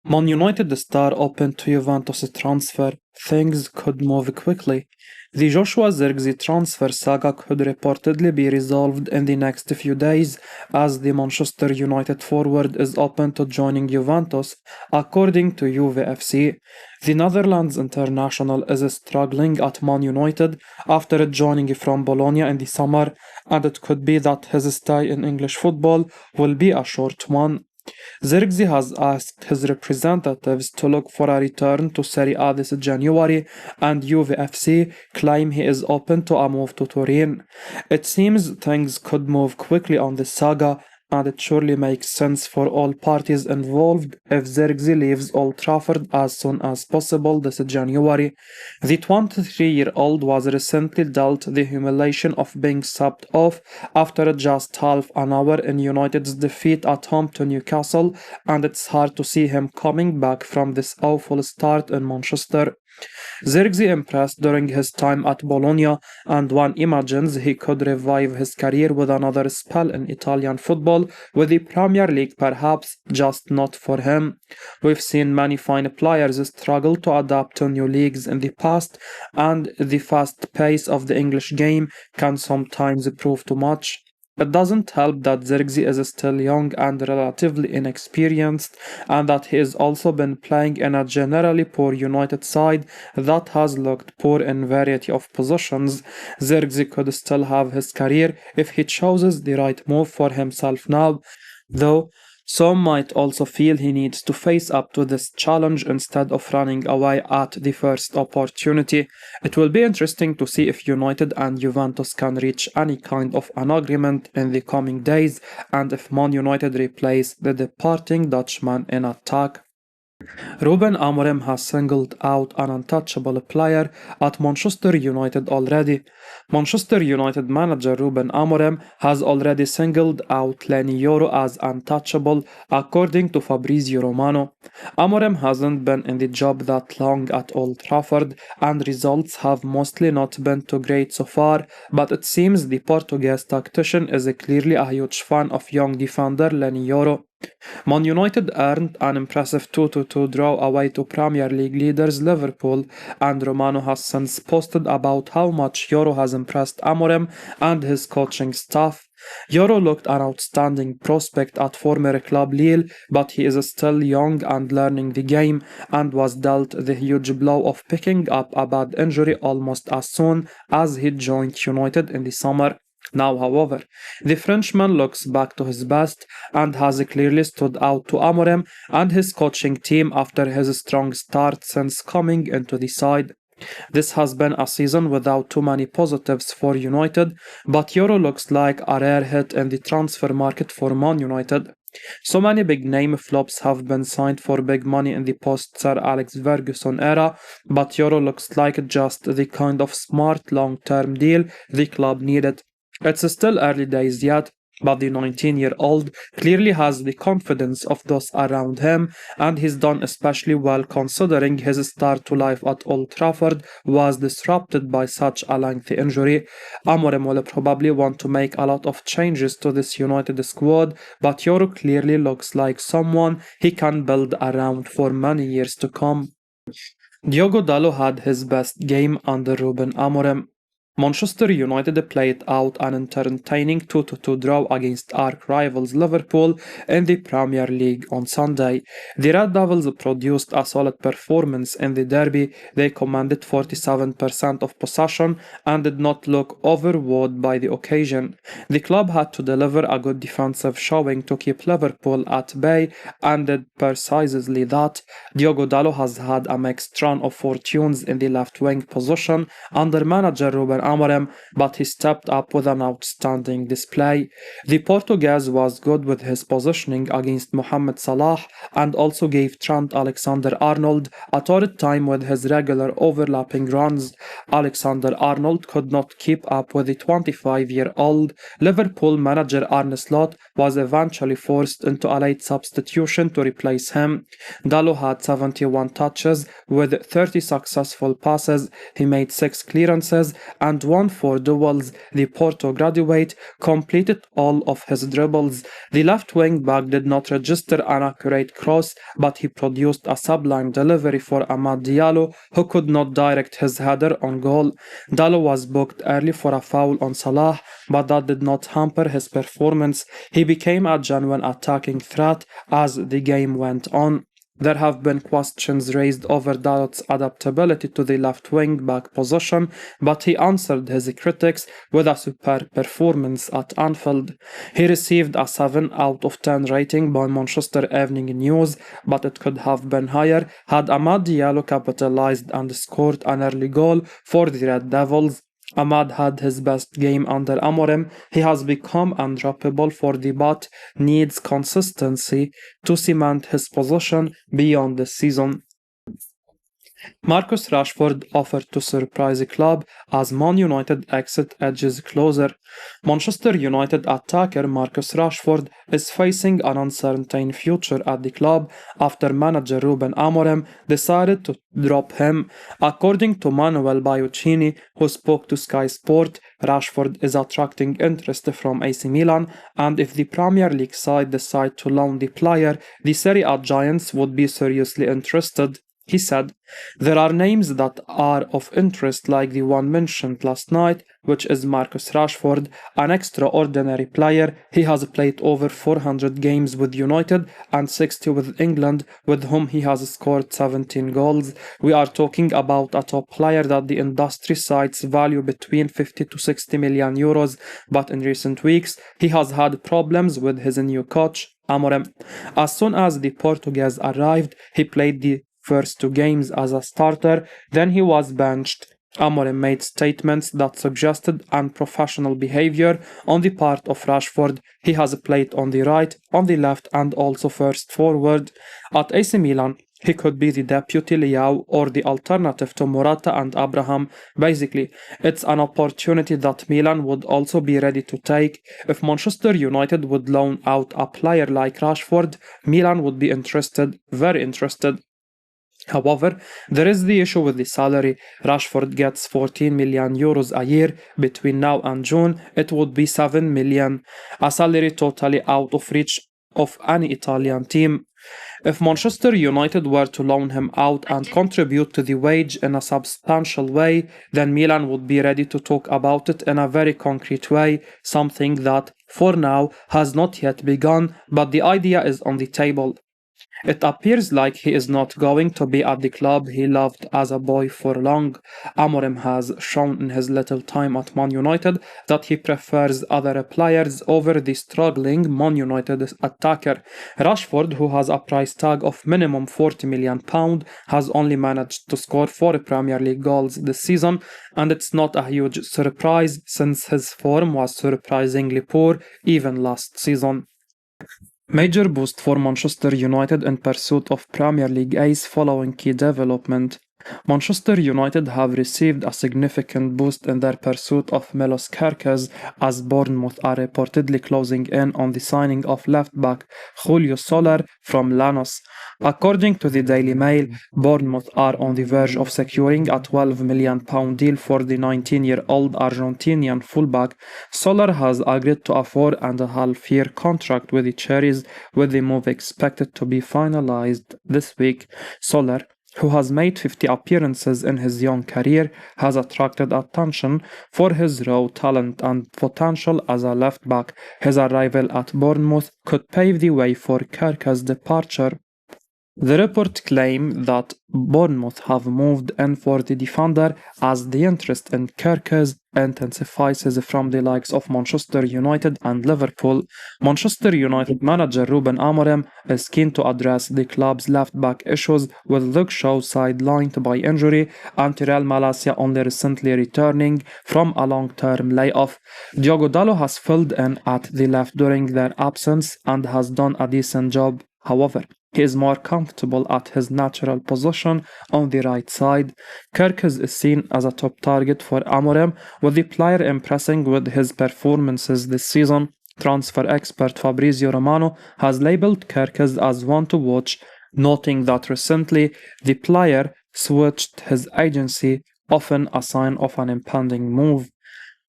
Man United star open to Juventus transfer, things could move quickly. The Joshua Zirkzee transfer saga could reportedly be resolved in the next few days as the Manchester United forward is open to joining Juventus, according to UVFC. The Netherlands international is struggling at Man United after joining from Bologna in the summer, and it could be that his stay in English football will be a short one. Zirkzee has asked his representatives to look for a return to Serie A this January, and UVFC claim he is open to a move to Turin. It seems things could move quickly on this saga, and it surely makes sense for all parties involved if Zirkzee leaves Old Trafford as soon as possible this January. The 23-year-old was recently dealt the humiliation of being subbed off after just half an hour in United's defeat at home to Newcastle, and it's hard to see him coming back from this awful start in Manchester. Zirkzee impressed during his time at Bologna, and one imagines he could revive his career with another spell in Italian football, with the Premier League perhaps just not for him. We've seen many fine players struggle to adapt to new leagues in the past, and the fast pace of the English game can sometimes prove too much. It doesn't help that Zirkzee is still young and relatively inexperienced, and that he has also been playing in a generally poor United side that has looked poor in variety of positions. Zirkzee could still have his career if he chooses the right move for himself now, though some might also feel he needs to face up to this challenge instead of running away at the first opportunity. It will be interesting to see if United and Juventus can reach any kind of an agreement in the coming days, and if Man United replace the departing Dutchman in attack. Ruben Amorim has singled out an untouchable player at Manchester United already. Manchester United manager Ruben Amorim has already singled out Leny Yoro as untouchable, according to Fabrizio Romano. Amorim hasn't been in the job that long at Old Trafford, and results have mostly not been too great so far, but it seems the Portuguese tactician is clearly a huge fan of young defender Leny Yoro. Man United earned an impressive 2-2 draw away to Premier League leaders Liverpool, and Romano has since posted about how much Yoro has impressed Amorim and his coaching staff. Yoro looked an outstanding prospect at former club Lille, but he is still young and learning the game, and was dealt the huge blow of picking up a bad injury almost as soon as he joined United in the summer. Now, however, the Frenchman looks back to his best and has clearly stood out to Amorim and his coaching team after his strong start since coming into the side. This has been a season without too many positives for United, but Yoro looks like a rare hit in the transfer market for Man United. So many big-name flops have been signed for big money in the post-Sir Alex Ferguson era, but Yoro looks like just the kind of smart long-term deal the club needed. It's still early days yet, but the 19-year-old clearly has the confidence of those around him, and he's done especially well considering his start to life at Old Trafford was disrupted by such a lengthy injury. Amorim will probably want to make a lot of changes to this United squad, but Yoro clearly looks like someone he can build around for many years to come. Diogo Dalot had his best game under Ruben Amorim. Manchester United played out an entertaining 2-2 draw against arch-rivals Liverpool in the Premier League on Sunday. The Red Devils produced a solid performance in the derby. They commanded 47% of possession and did not look overawed by the occasion. The club had to deliver a good defensive showing to keep Liverpool at bay, and did precisely that. Diogo Dalot has had a mixed run of fortunes in the left-wing position under manager Ruben Amorim, but he stepped up with an outstanding display. The Portuguese was good with his positioning against Mohamed Salah, and also gave Trent Alexander-Arnold a torrid time with his regular overlapping runs. Alexander-Arnold could not keep up with the 25-year-old. Liverpool manager Arne Slot was eventually forced into a late substitution to replace him. Dalot had 71 touches with 30 successful passes. He made 6 clearances and and won 4 duels. The Porto graduate completed all of his dribbles. The left wing back did not register an accurate cross, but he produced a sublime delivery for Amad Diallo, who could not direct his header on goal. Diallo was booked early for a foul on Salah, but that did not hamper his performance. He became a genuine attacking threat as the game went on. There have been questions raised over Dalot's adaptability to the left wing back position, but he answered his critics with a superb performance at Anfield. He received a 7 out of 10 rating by Manchester Evening News, but it could have been higher had Amad Diallo capitalized and scored an early goal for the Red Devils. Amad had his best game under Amorim. He has become undroppable for the but needs consistency to cement his position beyond the season. Marcus Rashford offered to surprise the club as Man United exit edges closer. Manchester United attacker Marcus Rashford is facing an uncertain future at the club after manager Ruben Amorim decided to drop him. According to Manuel Baiuccini, who spoke to Sky Sport, Rashford is attracting interest from AC Milan, and if the Premier League side decide to loan the player, the Serie A giants would be seriously interested. He said, "There are names that are of interest like the one mentioned last night, which is Marcus Rashford, an extraordinary player. He has played over 400 games with United and 60 with England, with whom he has scored 17 goals. We are talking about a top player that the industry sites value between 50 to 60 million euros, but in recent weeks he has had problems with his new coach, Amorim. As soon as the Portuguese arrived, he played the first 2 games as a starter, then he was benched. Amorim made statements that suggested unprofessional behavior on the part of Rashford. He has played on the right, on the left, and also first forward. At AC Milan, he could be the deputy Leao or the alternative to Morata and Abraham. Basically, it's an opportunity that Milan would also be ready to take. If Manchester United would loan out a player like Rashford, Milan would be interested, very interested. However, there is the issue with the salary. Rashford gets 14 million euros a year. Between now and June, it would be 7 million, a salary totally out of reach of any Italian team. If Manchester United were to loan him out and contribute to the wage in a substantial way, then Milan would be ready to talk about it in a very concrete way, something that, for now, has not yet begun, but the idea is on the table. It appears like he is not going to be at the club he loved as a boy for long. Amorim has shown in his little time at Man United that he prefers other players over the struggling Man United attacker. Rashford, who has a price tag of minimum £40 million, has only managed to score 4 Premier League goals this season, and it's not a huge surprise since his form was surprisingly poor even last season. Major boost for Manchester United in pursuit of Premier League ace following key development. Manchester United have received a significant boost in their pursuit of Milos Kerkez as Bournemouth are reportedly closing in on the signing of left-back Julio Soler from Lanús. According to the Daily Mail, Bournemouth are on the verge of securing a £12 million deal for the 19-year-old Argentinian fullback. Soler has agreed to a 4.5-year contract with the Cherries, with the move expected to be finalized this week. Soler, who has made 50 appearances in his young career, has attracted attention for his raw talent and potential as a left-back. His arrival at Bournemouth could pave the way for Kerker's departure. The report claimed that Bournemouth have moved in for the defender as the interest in Kerkez intensifies from the likes of Manchester United and Liverpool. Manchester United manager Ruben Amorim is keen to address the club's left-back issues, with Luke Shaw sidelined by injury and Tyrell Malacia only recently returning from a long-term layoff. Diogo Dalot has filled in at the left during their absence and has done a decent job. However, he is more comfortable at his natural position on the right side. Kerkez is seen as a top target for Amorim, with the player impressing with his performances this season. Transfer expert Fabrizio Romano has labelled Kerkez as one to watch, noting that recently the player switched his agency often a sign of an impending move.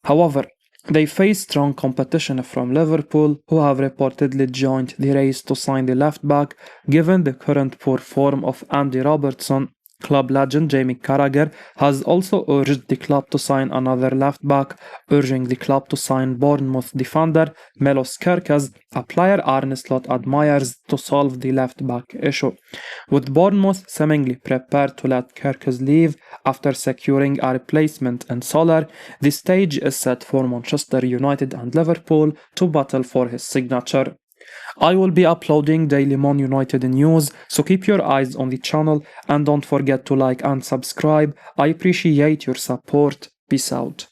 However, they face strong competition from Liverpool, who have reportedly joined the race to sign the left back. Given the current poor form of Andy Robertson, club legend Jamie Carragher has also urged the club to sign another left back, urging the club to sign Bournemouth defender Milos Kerkez, a player Arne Slot admires, to solve the left back issue. With Bournemouth seemingly prepared to let Kerkez leave after securing a replacement in Solar, the stage is set for Manchester United and Liverpool to battle for his signature. I will be uploading daily Man United news, so keep your eyes on the channel and don't forget to like and subscribe. I appreciate your support. Peace out.